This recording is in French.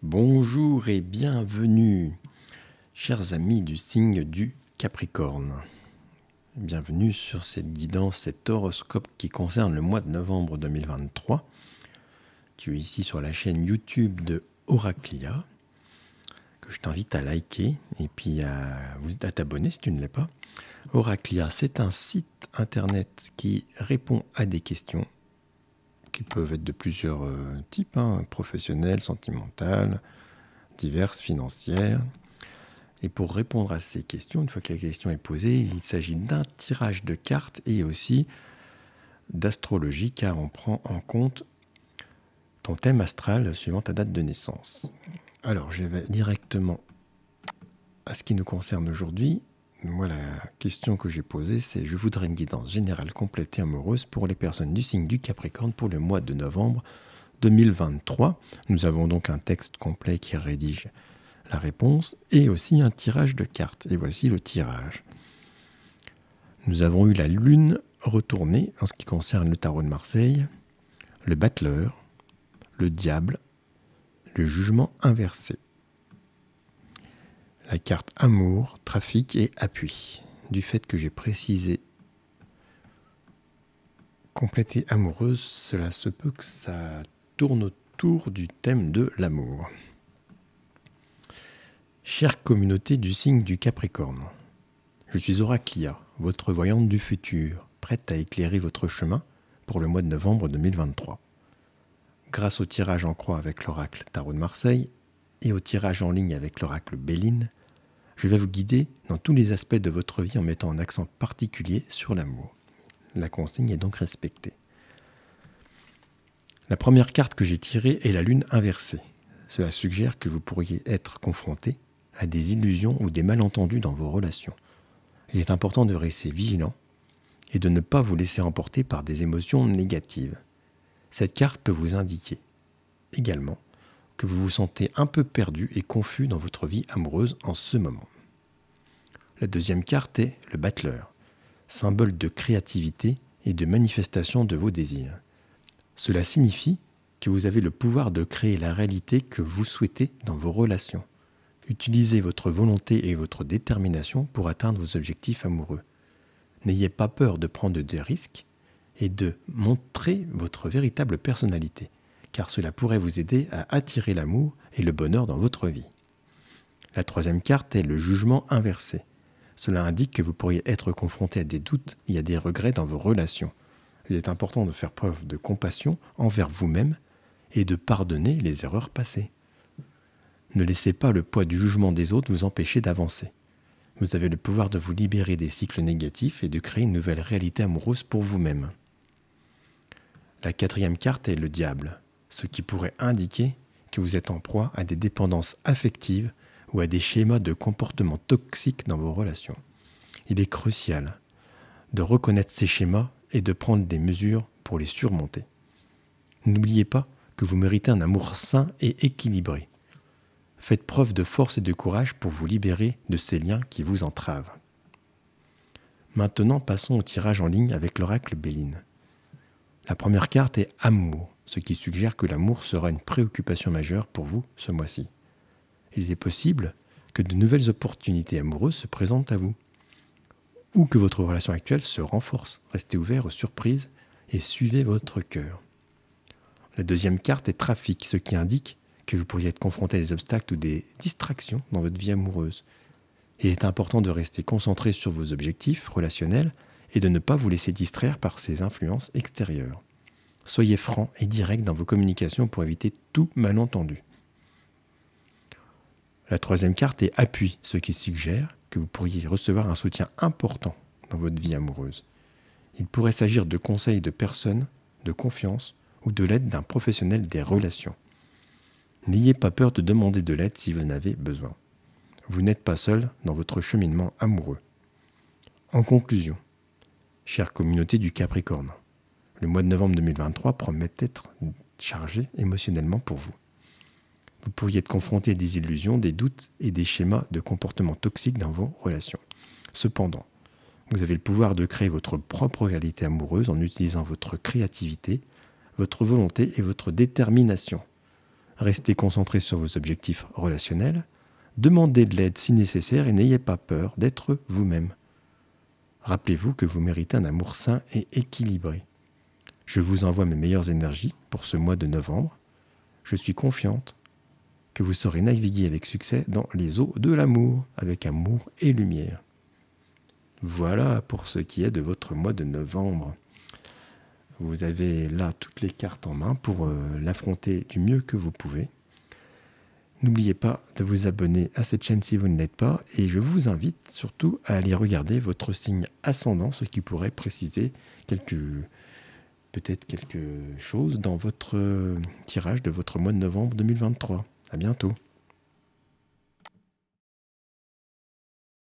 Bonjour et bienvenue, chers amis du signe du Capricorne. Bienvenue sur cette guidance, cet horoscope qui concerne le mois de novembre 2023. Tu es ici sur la chaîne YouTube de Oraclia, que je t'invite à liker et puis à t'abonner si tu ne l'es pas. Oraclia, c'est un site internet qui répond à des questions qui peuvent être de plusieurs types, professionnelles, sentimentales, diverses, financières. Et pour répondre à ces questions, une fois que la question est posée, il s'agit d'un tirage de cartes et aussi d'astrologie, car on prend en compte ton thème astral suivant ta date de naissance. Alors, je vais directement à ce qui nous concerne aujourd'hui. Moi, la question que j'ai posée, c'est: je voudrais une guidance générale complète et amoureuse pour les personnes du signe du Capricorne pour le mois de novembre 2023. Nous avons donc un texte complet qui rédige la réponse et aussi un tirage de cartes. Et voici le tirage. Nous avons eu la lune retournée en ce qui concerne le tarot de Marseille, le battleur, le diable, le jugement inversé. La carte amour, trafic et appui. Du fait que j'ai précisé complète et amoureuse, cela se peut que ça tourne autour du thème de l'amour. Chère communauté du signe du Capricorne, je suis Oraclia, votre voyante du futur, prête à éclairer votre chemin pour le mois de novembre 2023. Grâce au tirage en croix avec l'oracle Tarot de Marseille et au tirage en ligne avec l'oracle Béline, je vais vous guider dans tous les aspects de votre vie en mettant un accent particulier sur l'amour. La consigne est donc respectée. La première carte que j'ai tirée est la lune inversée. Cela suggère que vous pourriez être confronté à des illusions ou des malentendus dans vos relations. Il est important de rester vigilant et de ne pas vous laisser emporter par des émotions négatives. Cette carte peut vous indiquer également que vous vous sentez un peu perdu et confus dans votre vie amoureuse en ce moment. La deuxième carte est le battleur, symbole de créativité et de manifestation de vos désirs. Cela signifie que vous avez le pouvoir de créer la réalité que vous souhaitez dans vos relations. Utilisez votre volonté et votre détermination pour atteindre vos objectifs amoureux. N'ayez pas peur de prendre des risques et de montrer votre véritable personnalité, car cela pourrait vous aider à attirer l'amour et le bonheur dans votre vie. La troisième carte est le jugement inversé. Cela indique que vous pourriez être confronté à des doutes et à des regrets dans vos relations. Il est important de faire preuve de compassion envers vous-même et de pardonner les erreurs passées. Ne laissez pas le poids du jugement des autres vous empêcher d'avancer. Vous avez le pouvoir de vous libérer des cycles négatifs et de créer une nouvelle réalité amoureuse pour vous-même. La quatrième carte est le diable, ce qui pourrait indiquer que vous êtes en proie à des dépendances affectives ou à des schémas de comportement toxiques dans vos relations. Il est crucial de reconnaître ces schémas et de prendre des mesures pour les surmonter. N'oubliez pas que vous méritez un amour sain et équilibré. Faites preuve de force et de courage pour vous libérer de ces liens qui vous entravent. Maintenant, passons au tirage en ligne avec l'oracle Béline. La première carte est amour, ce qui suggère que l'amour sera une préoccupation majeure pour vous ce mois-ci. Il est possible que de nouvelles opportunités amoureuses se présentent à vous, ou que votre relation actuelle se renforce. Restez ouvert aux surprises et suivez votre cœur. La deuxième carte est trafic, ce qui indique que vous pourriez être confronté à des obstacles ou des distractions dans votre vie amoureuse. Il est important de rester concentré sur vos objectifs relationnels et de ne pas vous laisser distraire par ces influences extérieures. Soyez franc et direct dans vos communications pour éviter tout malentendu. La troisième carte est appui, ce qui suggère que vous pourriez recevoir un soutien important dans votre vie amoureuse. Il pourrait s'agir de conseils de personnes de confiance ou de l'aide d'un professionnel des relations. N'ayez pas peur de demander de l'aide si vous en avez besoin. Vous n'êtes pas seul dans votre cheminement amoureux. En conclusion, chère communauté du Capricorne, le mois de novembre 2023 promet d'être chargé émotionnellement pour vous. Vous pourriez être confronté à des illusions, des doutes et des schémas de comportement toxiques dans vos relations. Cependant, vous avez le pouvoir de créer votre propre réalité amoureuse en utilisant votre créativité, votre volonté et votre détermination. Restez concentré sur vos objectifs relationnels, demandez de l'aide si nécessaire et n'ayez pas peur d'être vous-même. Rappelez-vous que vous méritez un amour sain et équilibré. Je vous envoie mes meilleures énergies pour ce mois de novembre. Je suis confiante que vous saurez naviguer avec succès dans les eaux de l'amour, avec amour et lumière. Voilà pour ce qui est de votre mois de novembre. Vous avez là toutes les cartes en main pour l'affronter du mieux que vous pouvez. N'oubliez pas de vous abonner à cette chaîne si vous ne l'êtes pas et je vous invite surtout à aller regarder votre signe ascendant, ce qui pourrait préciser peut-être quelque chose dans votre tirage de votre mois de novembre 2023. À bientôt.